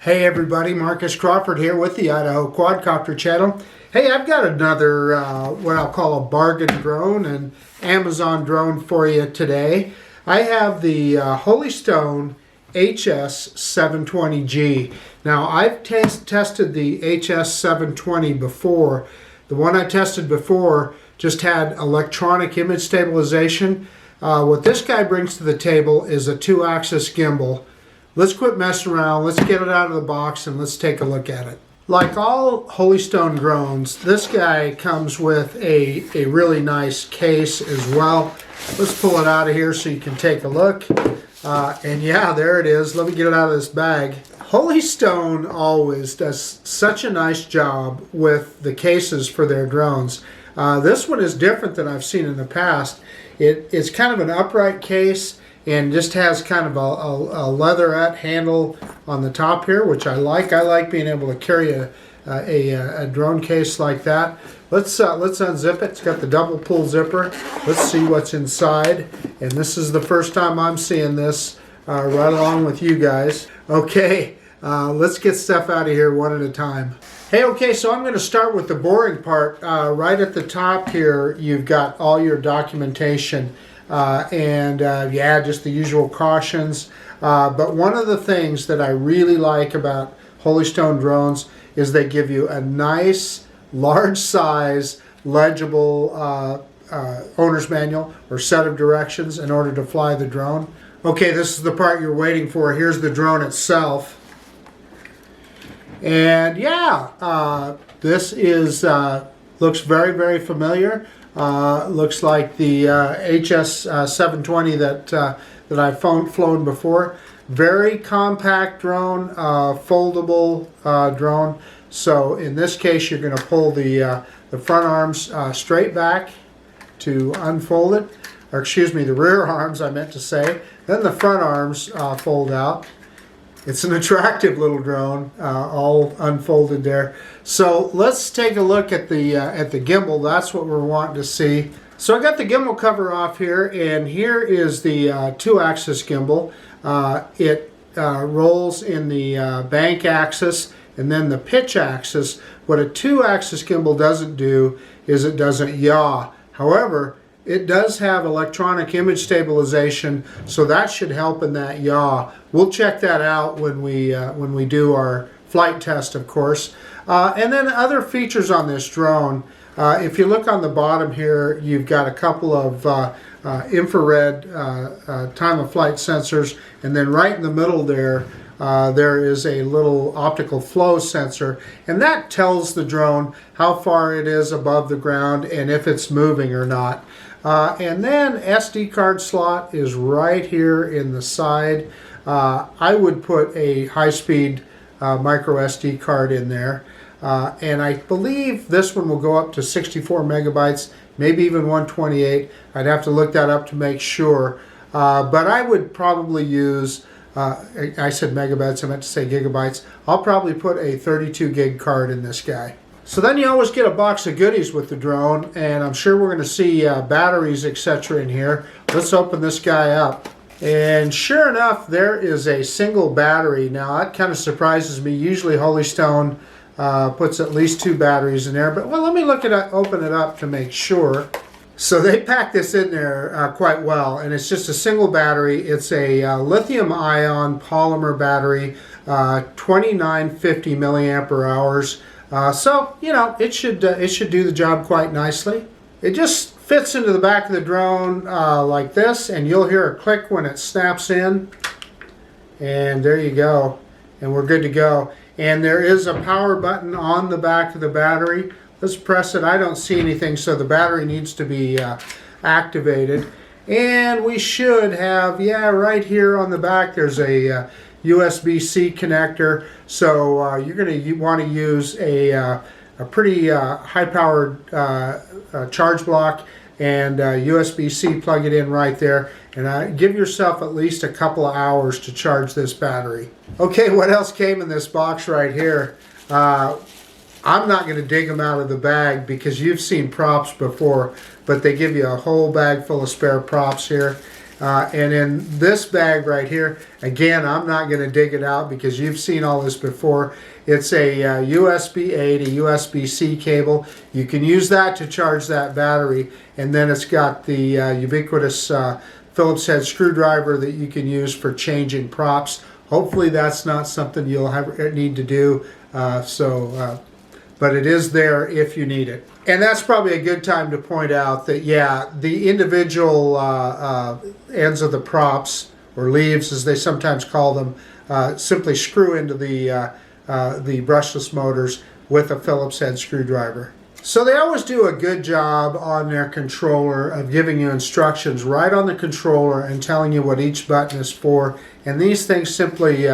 Hey everybody, Marcus Crawford here with the Idaho Quadcopter channel. Hey, I've got another what I'll call a bargain drone, an Amazon drone for you today. I have the Holystone HS720G. Now I've tested the HS720 before. The one I tested before just had electronic image stabilization. What this guy brings to the table is a 2-axis gimbal. Let's quit messing around, let's get it out of the box and let's take a look at it. Like all Holystone drones, this guy comes with a really nice case as well. Let's pull it out of here so you can take a look. And yeah, there it is. Let me get it out of this bag. Holystone always does such a nice job with the cases for their drones. This one is different than I've seen in the past. It's kind of an upright case and just has kind of a leatherette handle on the top here, which I like. I like being able to carry a drone case like that. Let's unzip it. It's got the double pull zipper. Let's see what's inside. And this is the first time I'm seeing this right along with you guys. Okay, let's get stuff out of here one at a time. Hey, okay, so I'm going to start with the boring part. Right at the top here, you've got all your documentation. Yeah, just the usual cautions. But one of the things that I really like about Holystone drones is they give you a nice, large size, legible owner's manual or set of directions in order to fly the drone. Okay, this is the part you're waiting for. Here's the drone itself. And yeah, this is looks very, very familiar. Looks like the HS720 that I've flown before. Very compact drone, foldable drone. So in this case, you're going to pull the front arms straight back to unfold it, or excuse me, the rear arms I meant to say. Then the front arms fold out. It's an attractive little drone, all unfolded there. So let's take a look at the gimbal. That's what we're wanting to see. So I got the gimbal cover off here, and here is the 2-axis gimbal. It rolls in the bank axis and then the pitch axis. What a 2-axis gimbal doesn't do is it doesn't yaw. However, it does have electronic image stabilization, so that should help in that yaw. We'll check that out when we do our flight test, of course. And then other features on this drone. If you look on the bottom here, you've got a couple of infrared time of flight sensors, and then right in the middle there, there is a little optical flow sensor, and that tells the drone how far it is above the ground and if it's moving or not. And then SD card slot is right here in the side. I would put a high-speed micro SD card in there. And I believe this one will go up to 64 megabytes, maybe even 128. I'd have to look that up to make sure. But I would probably use, I said megabytes, I meant to say gigabytes. I'll probably put a 32 gig card in this guy. So then you always get a box of goodies with the drone, and I'm sure we're going to see batteries, etc. in here. Let's open this guy up. And sure enough, there is a single battery. Now that kind of surprises me. Usually Holystone puts at least 2 batteries in there, but well, let me open it up to make sure. So they packed this in there quite well, and it's just a single battery. It's a lithium-ion polymer battery, 2950 milliampere hours. So, you know, it should do the job quite nicely. It just fits into the back of the drone like this, and you'll hear a click when it snaps in. And there you go. And we're good to go. And there is a power button on the back of the battery. Let's press it. I don't see anything, so the battery needs to be activated. And we should have, yeah, right here on the back, there's a USB-C connector, so you're going to want to use a pretty high-powered charge block and USB-C, plug it in right there, and give yourself at least a couple of hours to charge this battery. Okay, what else came in this box right here? I'm not going to dig them out of the bag because you've seen props before, but they give you a whole bag full of spare props here. And in this bag right here, again, I'm not going to dig it out because you've seen all this before. It's a USB-A to USB-C cable. You can use that to charge that battery, and then it's got the ubiquitous Phillips head screwdriver that you can use for changing props. Hopefully that's not something you'll need to do, but it is there if you need it. And that's probably a good time to point out that, yeah, the individual ends of the props, or leaves as they sometimes call them, simply screw into the brushless motors with a Phillips head screwdriver. So they always do a good job on their controller of giving you instructions right on the controller and telling you what each button is for. And these things simply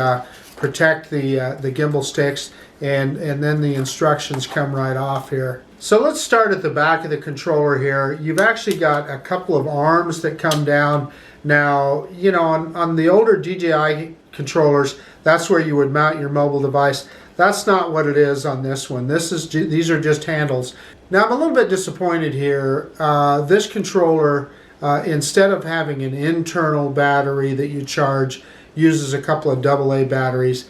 protect the gimbal sticks, and then the instructions come right off here. So let's start at the back of the controller here. You've actually got a couple of arms that come down. Now, you know, on the older DJI controllers, that's where you would mount your mobile device. That's not what it is on this one. These are just handles. Now I'm a little bit disappointed here. This controller, instead of having an internal battery that you charge, uses a couple of AA batteries.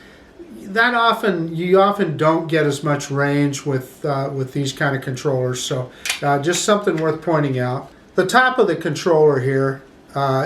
You often don't get as much range with these kind of controllers. So just something worth pointing out. The top of the controller here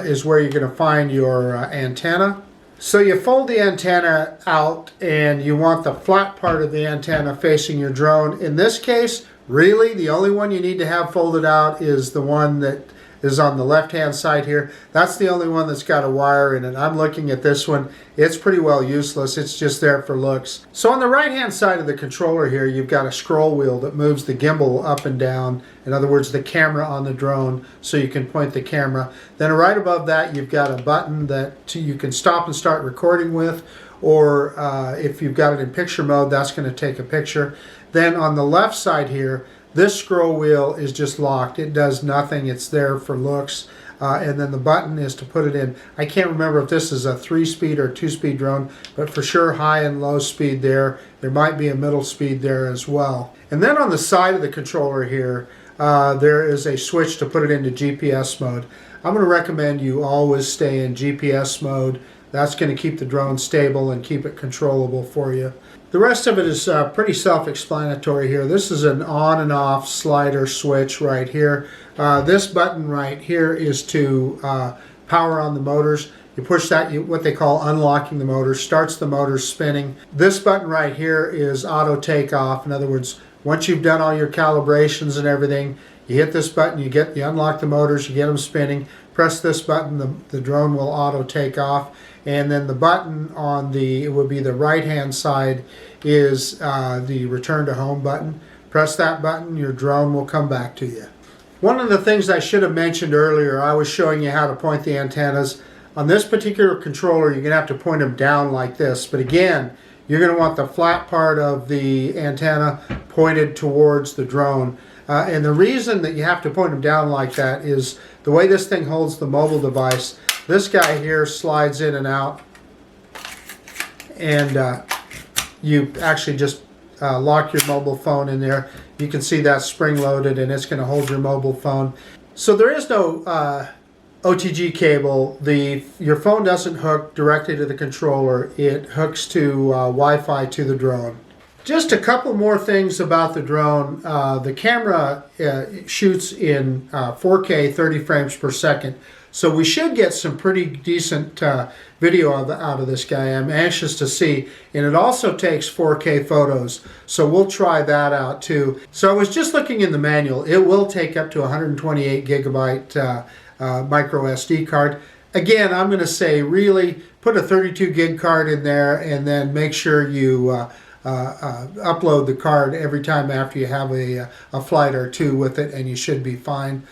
is where you're going to find your antenna. So you fold the antenna out and you want the flat part of the antenna facing your drone. In this case, really the only one you need to have folded out is the one that is on the left hand side here. That's the only one that's got a wire in it. I'm looking at this one. It's pretty well useless. It's just there for looks. So on the right hand side of the controller here, you've got a scroll wheel that moves the gimbal up and down. In other words, the camera on the drone, so you can point the camera. Then right above that, you've got a button that you can stop and start recording with, or if you've got it in picture mode, that's going to take a picture. Then on the left side here, this scroll wheel is just locked. It does nothing. It's there for looks. And then the button is to put it in. I can't remember if this is a 3-speed or 2-speed drone, but for sure high and low speed there. There might be a middle speed there as well. And then on the side of the controller here, there is a switch to put it into GPS mode. I'm going to recommend you always stay in GPS mode. That's going to keep the drone stable and keep it controllable for you. The rest of it is pretty self-explanatory here. This is an on and off slider switch right here. This button right here is to power on the motors. You push that, what they call unlocking the motor, starts the motors spinning. This button right here is auto takeoff. In other words, once you've done all your calibrations and everything, you hit this button, you unlock the motors, you get them spinning. Press this button, the drone will auto take off. And then the button on it would be the right hand side, is the return to home button. Press that button, your drone will come back to you. One of the things I should have mentioned earlier, I was showing you how to point the antennas. On this particular controller, you're going to have to point them down like this. But again, you're going to want the flat part of the antenna pointed towards the drone. And the reason that you have to point them down like that is the way this thing holds the mobile device. This guy here slides in and out, and you actually just lock your mobile phone in there. You can see that's spring-loaded, and it's going to hold your mobile phone. So there is no OTG cable. Your phone doesn't hook directly to the controller. It hooks to Wi-Fi to the drone. Just a couple more things about the drone. The camera shoots in 4K 30 frames per second. So we should get some pretty decent video out of this guy. I'm anxious to see. And it also takes 4K photos. So we'll try that out too. So I was just looking in the manual. It will take up to 128 gigabyte micro SD card. Again, I'm going to say really put a 32 gig card in there, and then make sure you upload the card every time after you have a flight or two with it, and you should be fine.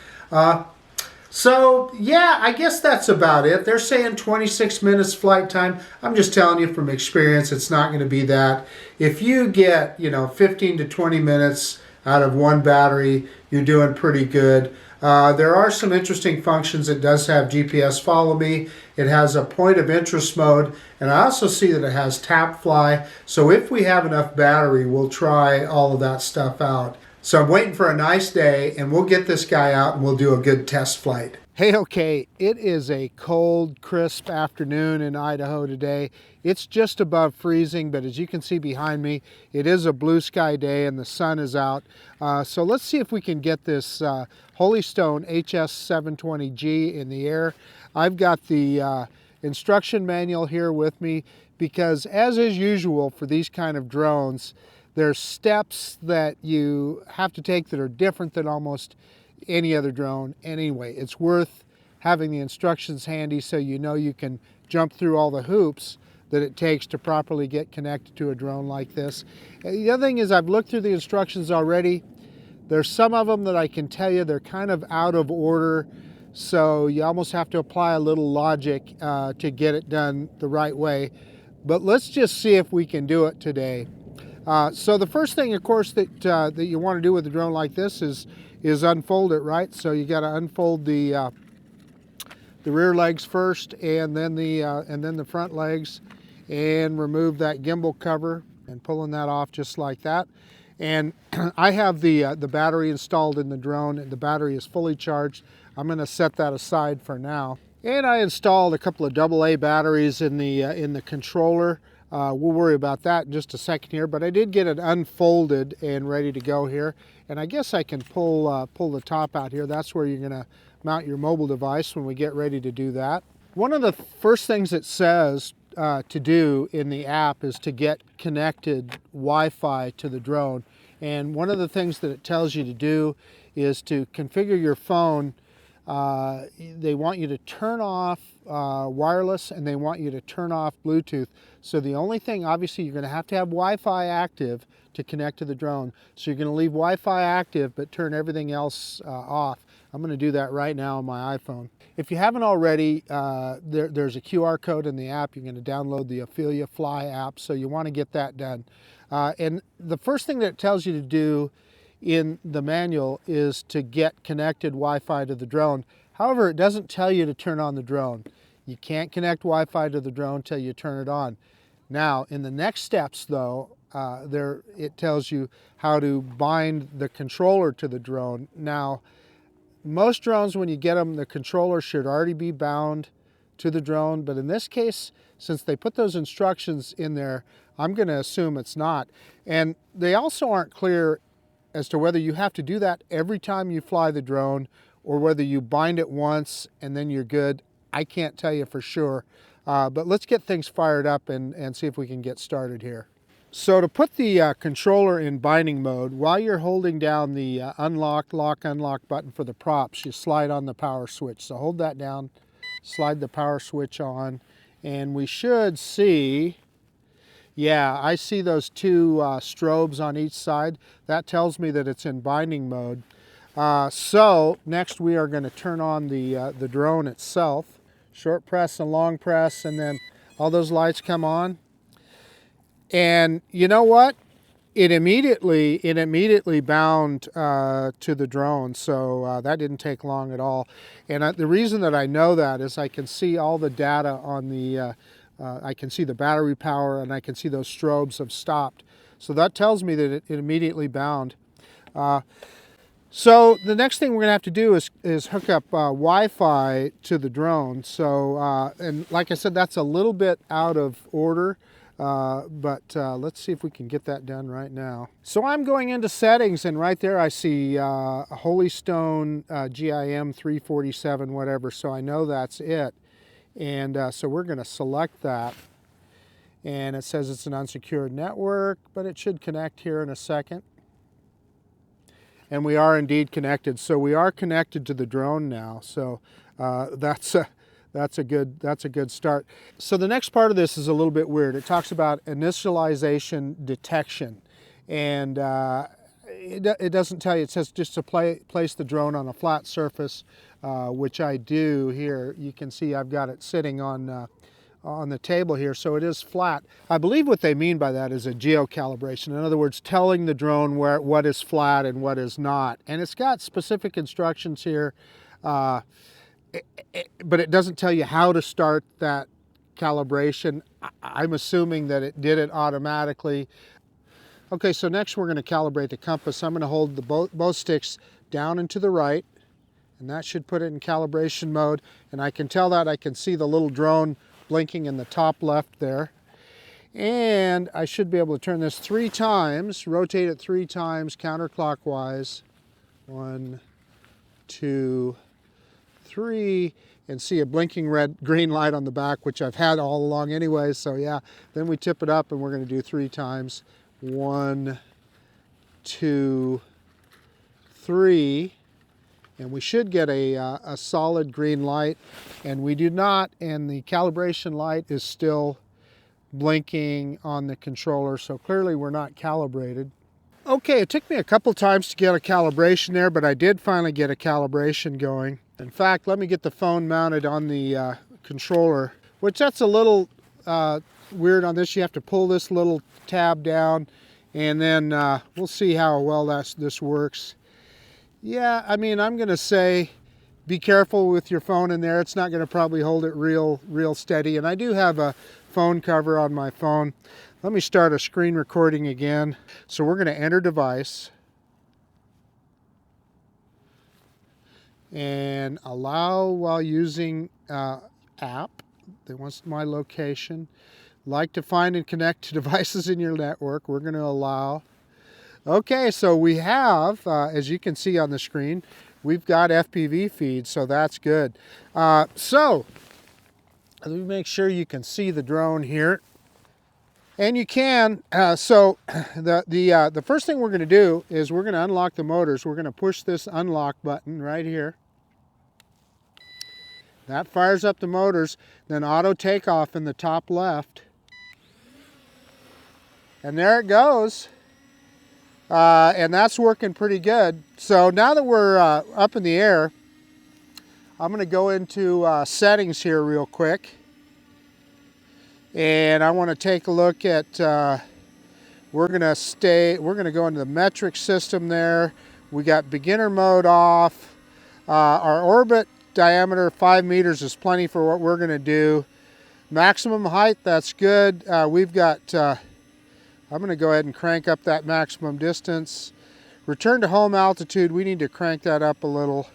So yeah, I guess that's about it. They're saying 26 minutes flight time. I'm just telling you from experience, it's not going to be that. If you get 15 to 20 minutes out of one battery, you're doing pretty good. There are some interesting functions. It does have GPS follow me. It has a point of interest mode, and I also see that it has tap fly. So if we have enough battery, we'll try all of that stuff out. So I'm waiting for a nice day, and we'll get this guy out and we'll do a good test flight. Hey, okay, it is a cold, crisp afternoon in Idaho today. It's just above freezing, but as you can see behind me, it is a blue sky day and the sun is out. So let's see if we can get this Holystone HS720G in the air. I've got the instruction manual here with me because, as is usual for these kind of drones, there's steps that you have to take that are different than almost any other drone. Anyway, it's worth having the instructions handy so you know you can jump through all the hoops that it takes to properly get connected to a drone like this. And the other thing is, I've looked through the instructions already. There's some of them that I can tell you they're kind of out of order, so you almost have to apply a little logic to get it done the right way. But let's just see if we can do it today. So the first thing, of course, that you want to do with a drone like this is unfold it, right? So you got to unfold the rear legs first, and then the front legs, and remove that gimbal cover and pulling that off just like that. And I have the battery installed in the drone, and the battery is fully charged. I'm going to set that aside for now. And I installed a couple of AA batteries in the controller. We'll worry about that in just a second here, but I did get it unfolded and ready to go here. And I guess I can pull the top out here. That's where you're going to mount your mobile device when we get ready to do that. One of the first things it says to do in the app is to get connected Wi-Fi to the drone. And one of the things that it tells you to do is to configure your phone. They want you to turn off wireless, and they want you to turn off Bluetooth. So the only thing, obviously, you're going to have Wi-Fi active to connect to the drone. So you're going to leave Wi-Fi active but turn everything else off. I'm going to do that right now on my iPhone. If you haven't already, there's a QR code in the app. You're going to download the Ophelia Fly app, so you want to get that done. And the first thing that it tells you to do in the manual is to get connected Wi-Fi to the drone. However, it doesn't tell you to turn on the drone. You can't connect Wi-Fi to the drone until you turn it on. Now, in the next steps, though, it tells you how to bind the controller to the drone. Now, most drones, when you get them, the controller should already be bound to the drone, but in this case, since they put those instructions in there, I'm going to assume it's not. And they also aren't clear as to whether you have to do that every time you fly the drone or whether you bind it once and then you're good. I can't tell you for sure, but let's get things fired up and see if we can get started here. So to put the controller in binding mode, while you're holding down the unlock button for the props, you slide on the power switch. So hold that down, slide the power switch on, and we should see, yeah, I see those two strobes on each side. That tells me that it's in binding mode. So next we are going to turn on the drone itself. Short press and long press, and then all those lights come on. And you know what? It immediately bound to the drone, so that didn't take long at all. And the reason that I know that is I can see all the data on the, I can see the battery power, and I can see those strobes have stopped. So that tells me that it immediately bound. So the next thing we're going to have to do is hook up Wi-Fi to the drone. So, and like I said, that's a little bit out of order. But let's see if we can get that done right now. So I'm going into settings, and right there I see a Holystone GIM 347 whatever, so I know that's it. And so we're going to select that, and it says it's an unsecured network, but it should connect here in a second. And we are indeed connected, so we are connected to the drone now. So that's a good start. So the next part of this is a little bit weird. It talks about initialization detection, and it doesn't tell you. It says just to place the drone on a flat surface, which I do here. You can see I've got it sitting on the table here, so it is flat. I believe what they mean by that is a geocalibration. In other words, telling the drone what is flat and what is not. And it's got specific instructions here. But it doesn't tell you how to start that calibration. I'm assuming that it did it automatically. Okay, so next we're going to calibrate the compass. I'm going to hold the both sticks down and to the right, and that should put it in calibration mode. And I can tell that I can see the little drone blinking in the top left there. And I should be able to turn this 3 times, rotate it 3 times counterclockwise. 1, 2, 3, and see a blinking green light on the back, which I've had all along anyway. So yeah, then we tip it up and we're going to do 3 times. 1, 2, 3. And we should get a solid green light, and we do not, and the calibration light is still blinking on the controller, so clearly we're not calibrated. Okay, it took me a couple times to get a calibration there, but I did finally get a calibration going. In fact, let me get the phone mounted on the controller, which that's a little weird on this. You have to pull this little tab down, and then we'll see how well this works. Yeah, I mean, I'm going to say be careful with your phone in there. It's not going to probably hold it real steady. And I do have a phone cover on my phone. Let me start a screen recording again. So we're going to enter device and allow while using app. That wants my location. Like to find and connect to devices in your network. We're going to allow. Okay, so we have, as you can see on the screen, we've got FPV feed, so that's good. So let me make sure you can see the drone here. And you can, so the first thing we're going to do is we're going to unlock the motors. We're going to push this unlock button right here. That fires up the motors, then auto takeoff in the top left. And there it goes. And that's working pretty good. So now that we're up in the air, I'm going to go into settings here real quick. And I want to take a look at, we're going to go into the metric system there. We got beginner mode off. Our orbit diameter 5 meters is plenty for what we're going to do. Maximum height, that's good. We've got, I'm going to go ahead and crank up that maximum distance. Return to home altitude, we need to crank that up a little.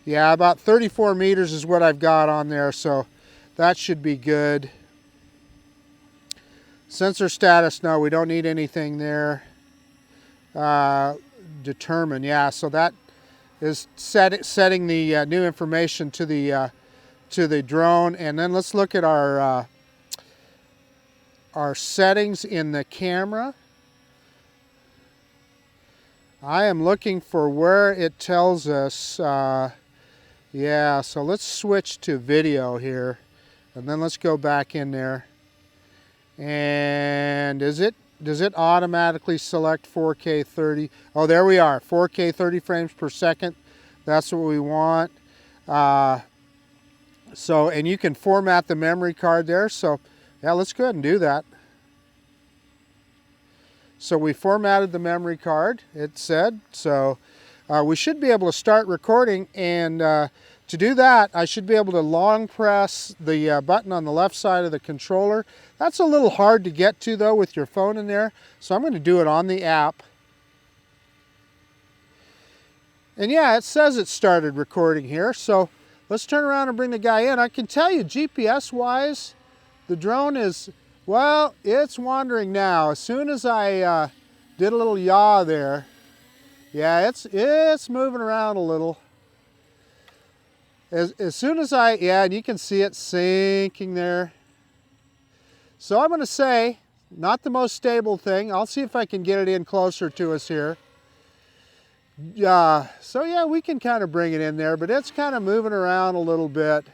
Yeah, about 34 meters is what I've got on there, so that should be good. Sensor status, no, we don't need anything there. Determine, yeah, so that is setting the new information to the drone. And then let's look at our settings in the camera. I am looking for where it tells us, yeah, so let's switch to video here, and then let's go back in there. And does it automatically select 4K 30? Oh, there we are, 4K 30 frames per second. That's what we want. So, and you can format the memory card there. So, yeah, let's go ahead and do that. So we formatted the memory card, it said. So we should be able to start recording, and to do that, I should be able to long press the button on the left side of the controller. That's a little hard to get to though with your phone in there. So I'm going to do it on the app. And yeah, it says it started recording here. So let's turn around and bring the guy in. I can tell you GPS-wise, the drone is, well, it's wandering now. As soon as I did a little yaw there, yeah, it's moving around a little. As soon as yeah, and you can see it sinking there. So I'm going to say, not the most stable thing. I'll see if I can get it in closer to us here. So yeah, we can kind of bring it in there, but it's kind of moving around a little bit.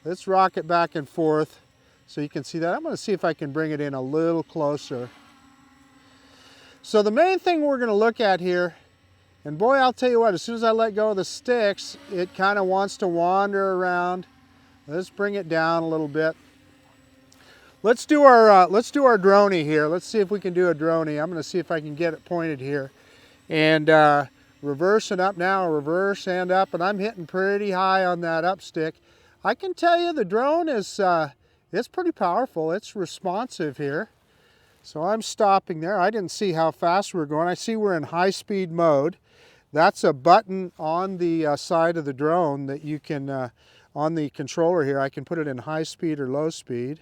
Let's rock it back and forth so you can see that. I'm going to see if I can bring it in a little closer. So the main thing we're going to look at here, and boy, I'll tell you what, as soon as I let go of the sticks, it kind of wants to wander around. Let's bring it down a little bit. Let's do our droney here. Let's see if we can do a droney. I'm going to see if I can get it pointed here. And reverse and up now, reverse and up, and I'm hitting pretty high on that up stick. I can tell you the drone is It's pretty powerful. It's responsive here. So I'm stopping there. I didn't see how fast we're going. I see we're in high-speed mode. That's a button on the side of the drone that you can, on the controller here, I can put it in high speed or low speed.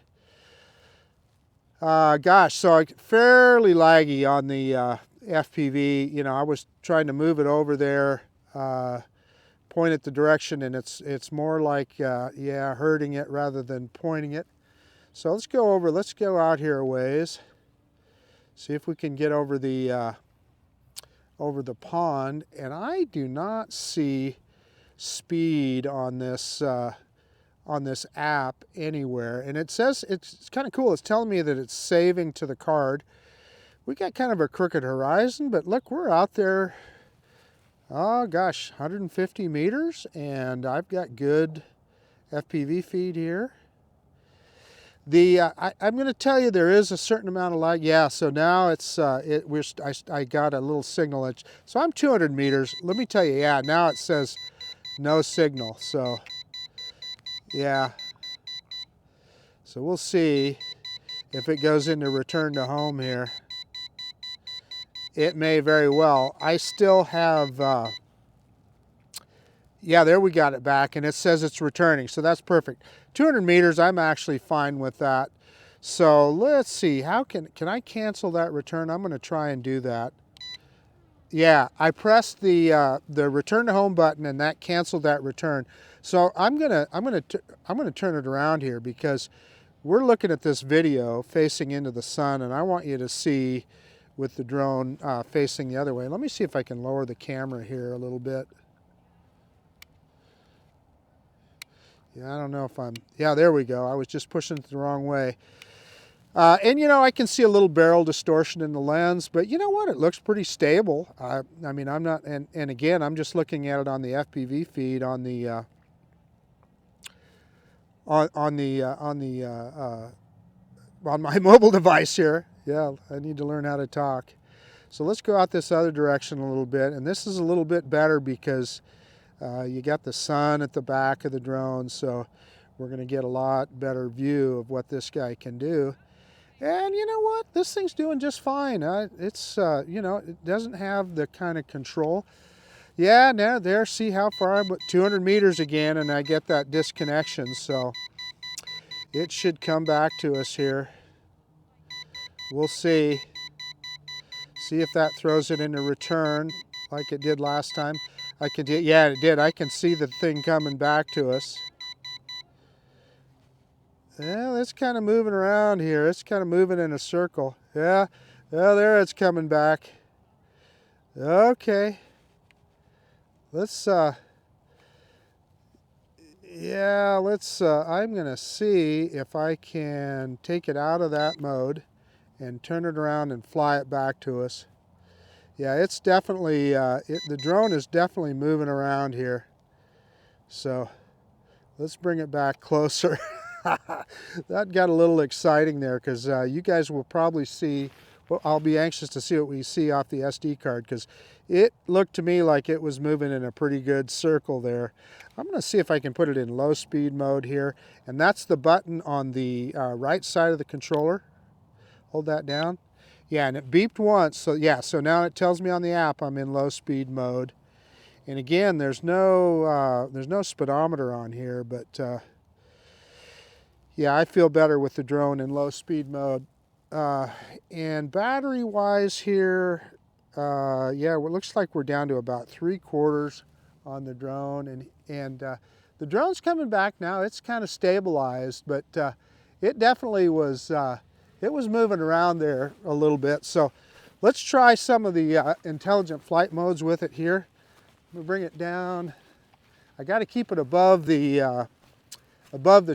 Gosh, so fairly laggy on the FPV. You know, I was trying to move it over there, point it the direction, and it's more like, yeah, hurting it rather than pointing it. So let's go out here a ways. See if we can get over the pond, and I do not see speed on this app anywhere. And it says, it's kind of cool, it's telling me that it's saving to the card. We got kind of a crooked horizon, but look, we're out there, oh gosh, 150 meters, and I've got good FPV feed here. I'm going to tell you there is a certain amount of lag. Yeah, so now it's I got a little signal. So I'm 200 meters. Let me tell you, yeah, now it says no signal. So yeah, so we'll see if it goes into return to home here. It may very well. I still have. Yeah, there we got it back, and it says it's returning, so that's perfect. 200 meters, I'm actually fine with that. So let's see, how can I cancel that return? I'm going to try and do that. Yeah, I pressed the return to home button, and that canceled that return. So I'm gonna turn it around here, because we're looking at this video facing into the sun, and I want you to see with the drone facing the other way. Let me see if I can lower the camera here a little bit. Yeah, I don't know if I'm, yeah, there we go. I was just pushing it the wrong way. And you know, I can see a little barrel distortion in the lens, but you know what? It looks pretty stable. I mean, I'm not, and again, I'm just looking at it on the FPV feed on the, on my mobile device here. Yeah, I need to learn how to talk. So let's go out this other direction a little bit, and this is a little bit better because you got the sun at the back of the drone, so we're going to get a lot better view of what this guy can do. And you know what? This thing's doing just fine. It's, you know, it doesn't have the kind of control. Yeah, now there, see how far I'm, 200 meters again, and I get that disconnection, so it should come back to us here. We'll see. See if that throws it into return like it did last time. Yeah, it did. I can see the thing coming back to us. Yeah, it's kind of moving around here. It's kind of moving in a circle. Yeah, oh, there it's coming back. Okay. Let's, yeah, I'm going to see if I can take it out of that mode and turn it around and fly it back to us. Yeah, it's definitely, the drone is definitely moving around here. So let's bring it back closer. That got a little exciting there, because you guys will probably see, well, I'll be anxious to see what we see off the SD card, because it looked to me like it was moving in a pretty good circle there. I'm going to see if I can put it in low speed mode here, and that's the button on the right side of the controller. Hold that down. Yeah, and it beeped once, so yeah, so now it tells me on the app I'm in low speed mode. And again, there's no speedometer on here, but yeah, I feel better with the drone in low speed mode. And battery wise here, yeah, it looks like we're down to about 3/4 on the drone, and the drone's coming back now. It's kind of stabilized, but it definitely was. It was moving around there a little bit. So let's try some of the intelligent flight modes with it here. I'm gonna bring it down. I got to keep it above the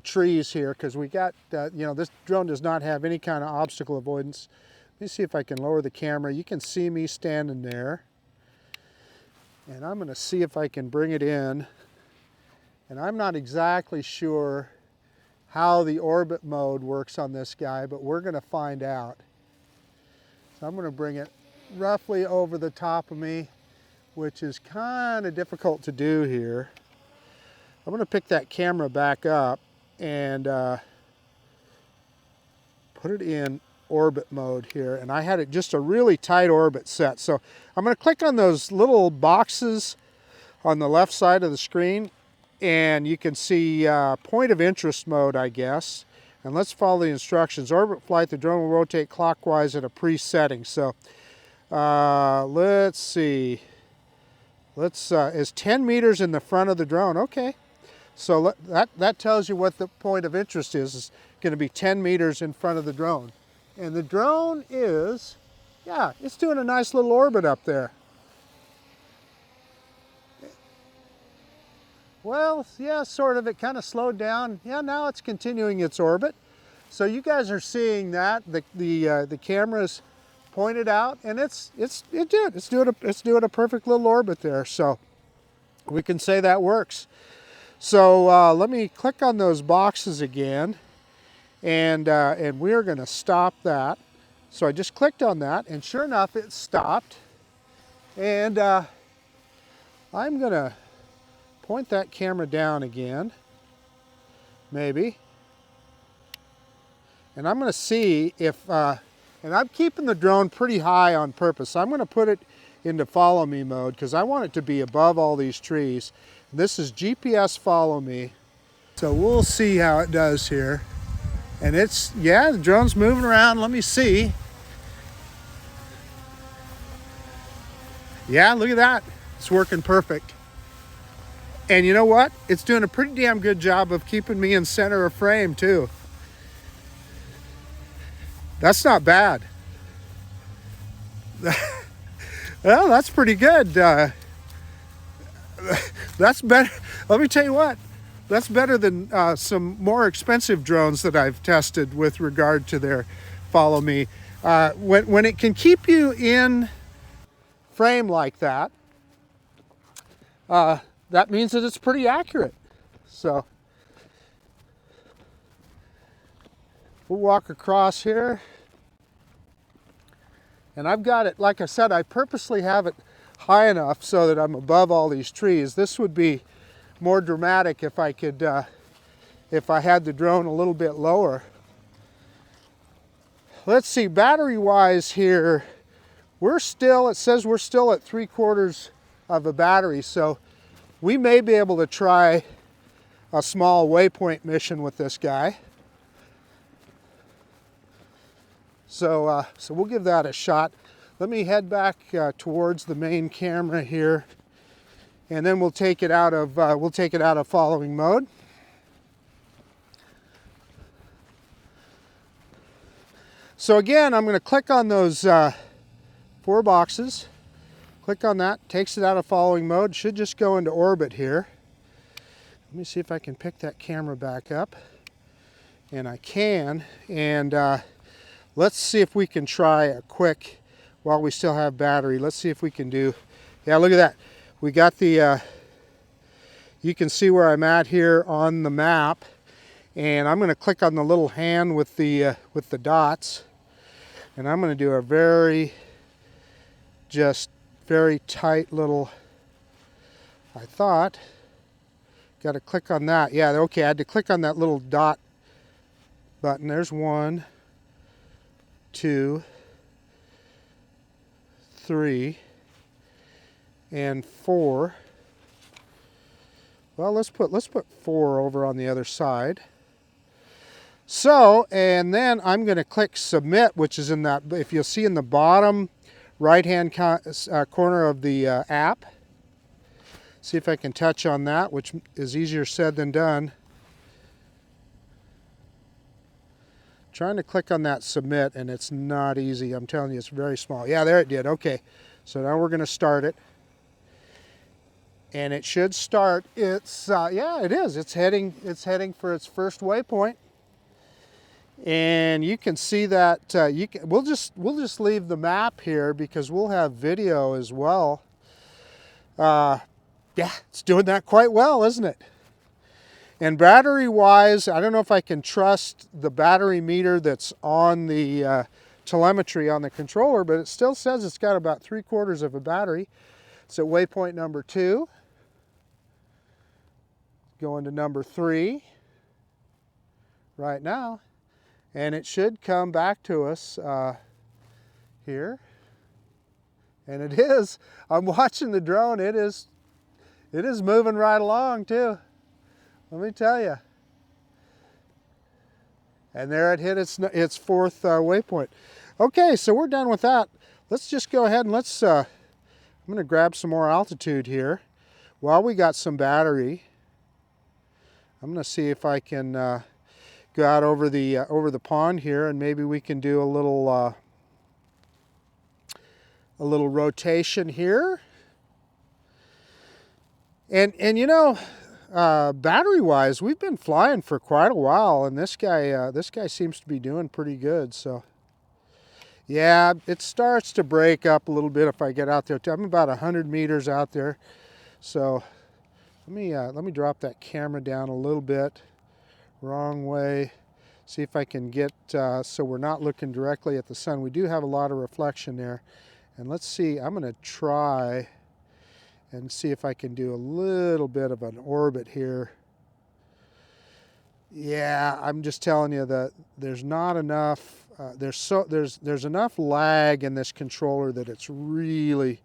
trees here, because we got, you know, this drone does not have any kind of obstacle avoidance. Let me see if I can lower the camera. You can see me standing there. And I'm going to see if I can bring it in. And I'm not exactly sure how the orbit mode works on this guy, but we're going to find out. So I'm going to bring it roughly over the top of me, which is kind of difficult to do here. I'm going to pick that camera back up, and put it in orbit mode here, and I had it just a really tight orbit set. So I'm going to click on those little boxes on the left side of the screen, and you can see point of interest mode, I guess. And let's follow the instructions. Orbit flight, the drone will rotate clockwise at a pre-setting. So let's see. Is 10 meters in the front of the drone. Okay. So that tells you what the point of interest is. It's going to be 10 meters in front of the drone. And the drone is, yeah, it's doing a nice little orbit up there. Well, yeah, sort of. It kind of slowed down. Yeah, now it's continuing its orbit. So you guys are seeing that the camera's pointed out, and it's doing a perfect little orbit there. So we can say that works. So let me click on those boxes again, and we're going to stop that. So I just clicked on that, and sure enough, it stopped. And I'm going to point that camera down again, maybe. And I'm going to see if, and I'm keeping the drone pretty high on purpose. I'm going to put it into follow me mode because I want it to be above all these trees. This is GPS follow me. So we'll see how it does here. And it's, yeah, the drone's moving around. Let me see. Yeah, look at that. It's working perfect. And you know what? It's doing a pretty damn good job of keeping me in center of frame too. That's not bad. Well, that's pretty good. That's better. Let me tell you what. That's better than some more expensive drones that I've tested with regard to their follow me. When it can keep you in frame like that, that means that it's pretty accurate. So we'll walk across here. And I've got it, like I said, I purposely have it high enough so that I'm above all these trees. This would be more dramatic if I could, if I had the drone a little bit lower. Let's see, battery-wise here, it says we're still at 3/4 of a battery, so we may be able to try a small waypoint mission with this guy. So we'll give that a shot. Let me head back towards the main camera here, and then we'll take it out of following mode. So again, I'm going to click on those 4 boxes. Click on that, takes it out of following mode. Should just go into orbit here. Let me see if I can pick that camera back up. And I can. And let's see if we can try a quick, while we still have battery, let's see if we can do, yeah, look at that. We got the, you can see where I'm at here on the map. And I'm going to click on the little hand with the dots. And I'm going to do a very tight little, I thought, got to click on that. Yeah, okay, I had to click on that little dot button. There's 1, 2, 3, and 4. Well, let's put 4 over on the other side. So, and then I'm going to click submit, which is in that, if you'll see in the bottom right-hand corner of the app. See if I can touch on that, which is easier said than done. Trying to click on that submit, and it's not easy. I'm telling you, it's very small. Yeah, there it did. Okay, so now we're going to start it. And it should start. It's yeah, it is. It's heading for its first waypoint. And you can see that we'll just leave the map here because we'll have video as well. Yeah, it's doing that quite well, isn't it? And battery wise, I don't know if I can trust the battery meter that's on the telemetry on the controller, but it still says it's got about 3/4 of a battery. It's at waypoint number 2. Going to number 3 right now. And it should come back to us here. And it is. I'm watching the drone. It is moving right along too. Let me tell you. And there it hit its fourth waypoint. Okay, so we're done with that. Let's just go ahead and I'm going to grab some more altitude here while we got some battery. I'm going to see if I can go out over the pond here, and maybe we can do a little rotation here. And you know, battery-wise, we've been flying for quite a while, and this guy seems to be doing pretty good. So, yeah, it starts to break up a little bit if I get out there. I'm about 100 meters out there, so let me drop that camera down a little bit. Wrong way. See if I can get so we're not looking directly at the sun. We do have a lot of reflection there, and let's see. I'm going to try and see if I can do a little bit of an orbit here. Yeah, I'm just telling you that there's not enough. There's enough lag in this controller that it's really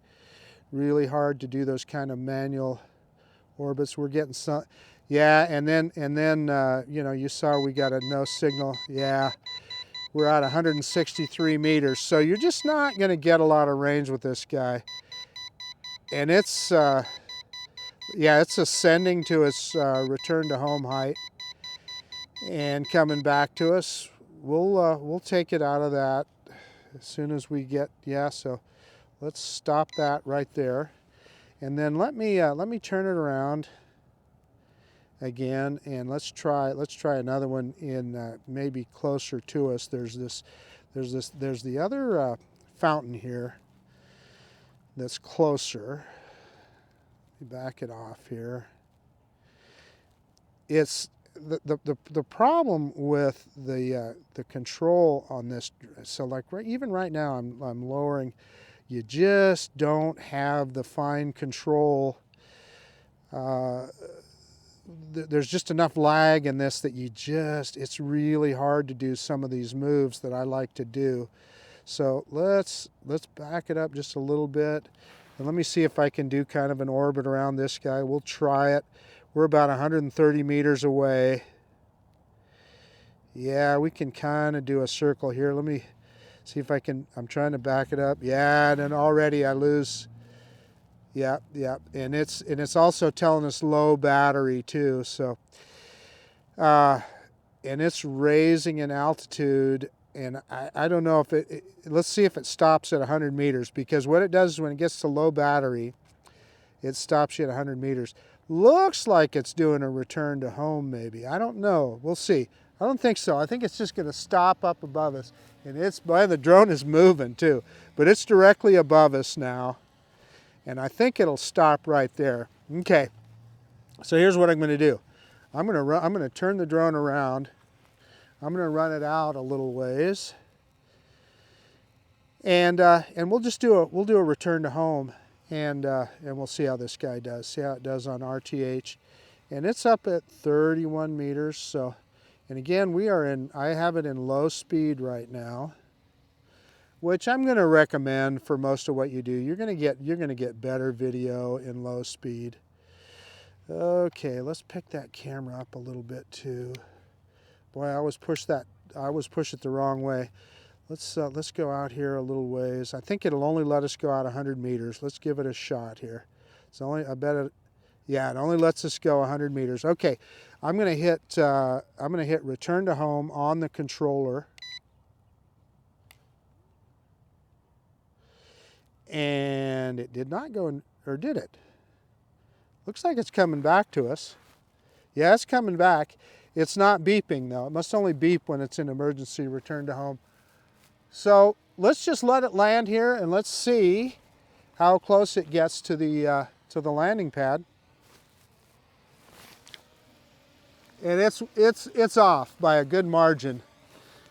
hard to do those kind of manual orbits. We're getting some. Yeah, and then you know, you saw we got a no signal. Yeah, we're at 163 meters, so you're just not going to get a lot of range with this guy. And it's yeah, it's ascending to its return to home height and coming back to us. We'll take it out of that as soon as we get, yeah. So let's stop that right there, and then let me turn it around again, and let's try another one in maybe closer to us. There's the other fountain here that's closer. Let me back it off here. It's the problem with the control on this. So like even right now, I'm lowering. You just don't have the fine control. There's just enough lag in this that it's really hard to do some of these moves that I like to do. So let's back it up just a little bit, and let me see if I can do kind of an orbit around this guy. We'll try it. We're about 130 meters away. Yeah, we can kind of do a circle here. Let me see if I can. I'm trying to back it up. Yeah, and then already I lose. Yeah, and it's also telling us low battery too. So, and it's raising in altitude, and I don't know if let's see if it stops at 100 meters, because what it does is when it gets to low battery, it stops you at 100 meters. Looks like it's doing a return to home maybe. I don't know. We'll see. I don't think so. I think it's just going to stop up above us, and the drone is moving too, but it's directly above us now. And I think it'll stop right there. Okay, so here's what I'm going to do. I'm going to turn the drone around. I'm going to run it out a little ways, and we'll do a return to home, and we'll see how this guy does. See how it does on RTH, and it's up at 31 meters. So, and again, I have it in low speed right now, which I'm going to recommend for most of what you do. You're going to get better video in low speed. Okay, let's pick that camera up a little bit too. Boy, I always push it the wrong way. Let's go out here a little ways. I think it'll only let us go out 100 meters. Let's give it a shot here. Yeah, it only lets us go 100 meters. Okay, I'm going to hit return to home on the controller. And it did not go, or did it? Looks like it's coming back to us. Yeah, it's coming back. It's not beeping though. It must only beep when it's in emergency return to home. So let's just let it land here, and let's see how close it gets to the landing pad. And it's off by a good margin.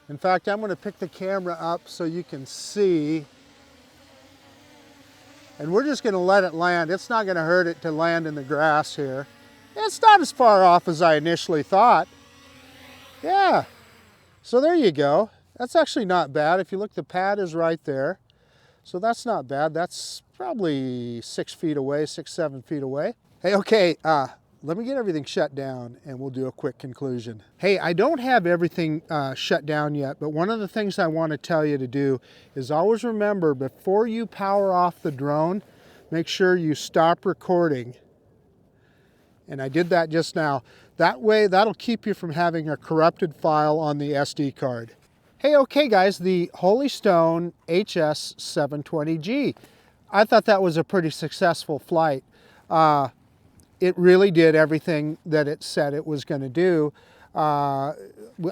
In fact, I'm going to pick the camera up so you can see. And we're just going to let it land. It's not going to hurt it to land in the grass here. It's not as far off as I initially thought. Yeah, So there you go. That's actually not bad. If you look, the pad is right there. So that's not bad. That's probably 6 feet away, 6, 7 feet away. Hey, okay, let me get everything shut down and we'll do a quick conclusion. Hey, I don't have everything shut down yet, but one of the things I want to tell you to do is always remember, before you power off the drone, make sure you stop recording. And I did that just now. That way, that'll keep you from having a corrupted file on the SD card. Hey, okay guys, the Holy Stone HS720G. I thought that was a pretty successful flight. It really did everything that it said it was going to do. I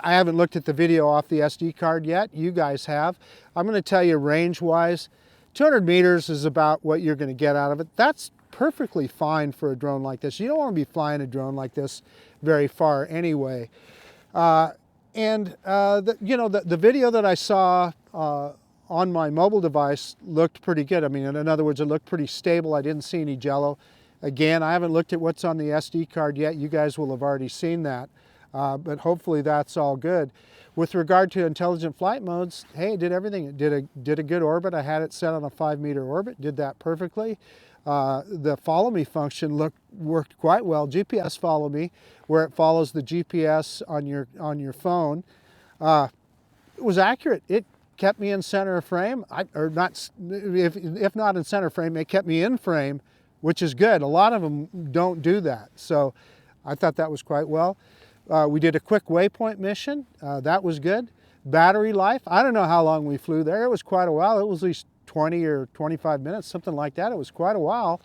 haven't looked at the video off the SD card yet. You guys have. I'm going to tell you range-wise, 200 meters is about what you're going to get out of it. That's perfectly fine for a drone like this. You don't want to be flying a drone like this very far anyway. The video that I saw on my mobile device looked pretty good. I mean, in other words, it looked pretty stable. I didn't see any jello. Again, I haven't looked at what's on the SD card yet. You guys will have already seen that, but hopefully that's all good. With regard to intelligent flight modes, hey, it did everything. It did a good orbit. I had it set on a 5-meter orbit, did that perfectly. The follow me function worked quite well. GPS follow me, where it follows the GPS on your phone, it was accurate. It kept me in center of frame, if not in center frame, it kept me in frame, which is good. A lot of them don't do that, so I thought that was quite well. We did a quick waypoint mission. That was good. Battery life, I don't know how long we flew there. It was quite a while. It was at least 20 or 25 minutes, something like that. It was quite a while,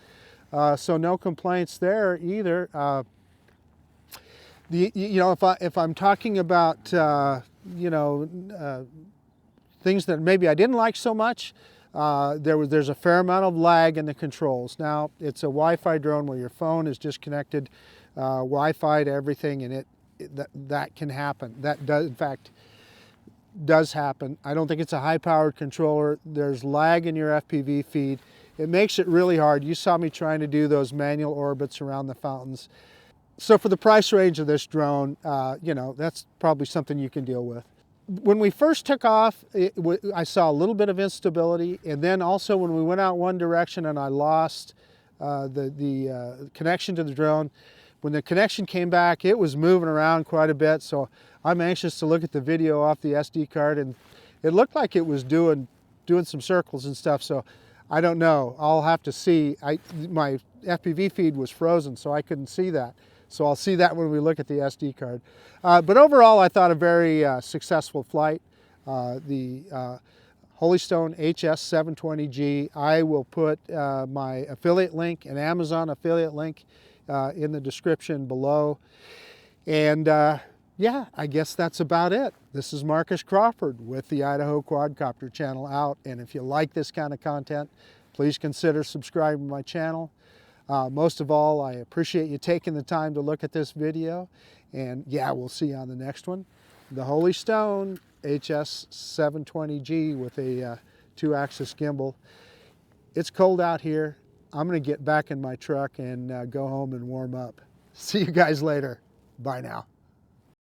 so no complaints there either. If I'm talking about things that maybe I didn't like so much, there's a fair amount of lag in the controls. Now, it's a Wi-Fi drone where your phone is just connected Wi-Fi to everything, and that can happen. That does, in fact, does happen. I don't think it's a high-powered controller. There's lag in your FPV feed. It makes it really hard. You saw me trying to do those manual orbits around the fountains. So for the price range of this drone, that's probably something you can deal with. When we first took off, I saw a little bit of instability, and then also when we went out one direction and I lost the connection to the drone, when the connection came back, it was moving around quite a bit, so I'm anxious to look at the video off the SD card, and it looked like it was doing some circles and stuff, so I don't know. I'll have to see. My FPV feed was frozen, so I couldn't see that. So I'll see that when we look at the SD card. But overall, I thought a very successful flight. The Holy Stone HS720G. I will put my affiliate link, an Amazon affiliate link, in the description below. And yeah, I guess that's about it. This is Marcus Crawford with the Idaho Quadcopter channel out. And if you like this kind of content, please consider subscribing to my channel. Most of all, I appreciate you taking the time to look at this video. And yeah, we'll see you on the next one. The Holy Stone HS720G with a 2-axis gimbal. It's cold out here. I'm going to get back in my truck and go home and warm up. See you guys later. Bye now.